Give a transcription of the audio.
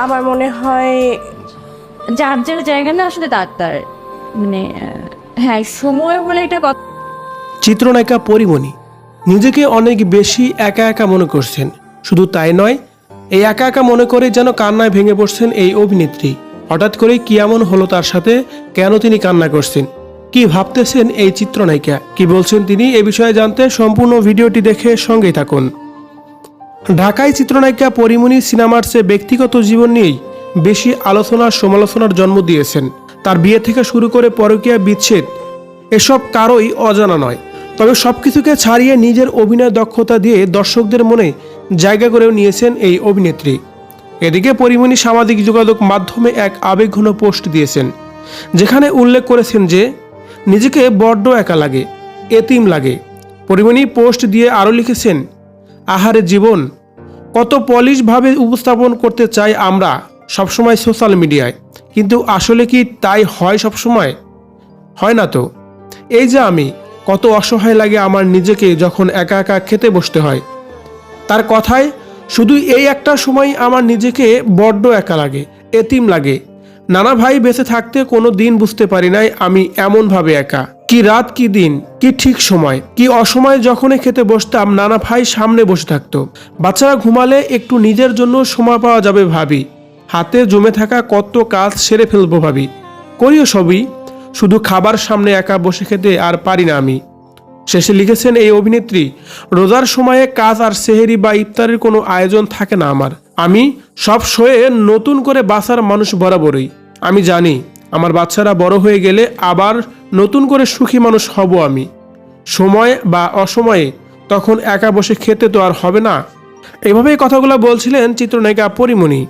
আমার মনে হয় যার যার জায়গা না আসলে তার মানে হ্যাঁ সময় বলে এটা কথা। চিত্রনায়িকা পরিমণি নিজেকে অনেক বেশি একা একা মনে করছেন। শুধু তাই নয়, এই একা একা মনে করে যেন কান্নায় ভেঙে পড়ছেন এই অভিনেত্রী। হঠাৎ করে কি এমন হলো তার সাথে, কেন তিনি কান্না করছেন, কি ভাবতেছেন এই চিত্রনায়িকা, কি বলছেন তিনি, এ বিষয়ে জানতে সম্পূর্ণ ভিডিওটি দেখে সঙ্গেই থাকুন। ঢাকায় চিত্রনায়িকা পরিমণি সিনেমার চেয়ে ব্যক্তিগত জীবন নিয়েই বেশি আলোচনা সমালোচনার জন্ম দিয়েছেন। তার বিয়ে থেকে শুরু করে পরকীয়া বিচ্ছেদ এসব কারোই অজানা নয়। তবে সবকিছুকে ছাড়িয়ে নিজের অভিনয় দক্ষতা দিয়ে দর্শকদের মনে জায়গা করেও নিয়েছেন এই অভিনেত্রী। এদিকে পরিমণি সামাজিক যোগাযোগ মাধ্যমে এক আবেগঘন পোস্ট দিয়েছেন, যেখানে উল্লেখ করেছেন যে নিজেকে বড্ড একা লাগে, এতিম লাগে। পরিমণি পোস্ট দিয়ে আরও লিখেছেন, আহারে জীবন, কত পলিশভাবে উপস্থাপন করতে চাই আমরা সবসময় সোশ্যাল মিডিয়ায়, কিন্তু আসলে কি তাই হয়? সবসময় হয় না তো। এই যে আমি, কত অসহায় লাগে আমার নিজেকে যখন একা একা খেতে বসতে হয়। তার কথায় শুধু এই একটা সময় আমার নিজেকে বড্ড একা লাগে, এতিম লাগে। নানা ভাই বেঁচে থাকতে কোনো দিন বুঝতে পারি নাই আমি এমনভাবে একা। কি রাত, কি দিন, কি ঠিক সময়, কি অসময়ে যখনই খেতে বসতাম নানা ভাই সামনে বসে থাকতো। বাচ্চারা ঘুমালে একটু নিজের জন্য সময় পাওয়া যাবে ভাবি, হাতে জমে থাকা কত কাজ সেরে ফেলবো ভাবি, করিও সবই, শুধু খাবার সামনে একা বসে খেতে আর পারি না আমি। শেষে লিখেছেন এই অভিনেত্রী, রোজার সময়ে কাজ আর সেহেরি বা ইফতারের কোনো আয়োজন থাকে না আমার। আমি সব সয়ে নতুন করে বাঁচার মানুষ বরাবরই। আমি জানি আমার বাচ্চারা বড় হয়ে গেলে আবার নতুন করে সুখী মানুষ হব আমি। সময় বা অসময়ে তখন একা বসে খেতে তো আর হবে না। এভাবেই কথাগুলো বলছিলেন চিত্রনায়িকা পরিমণি।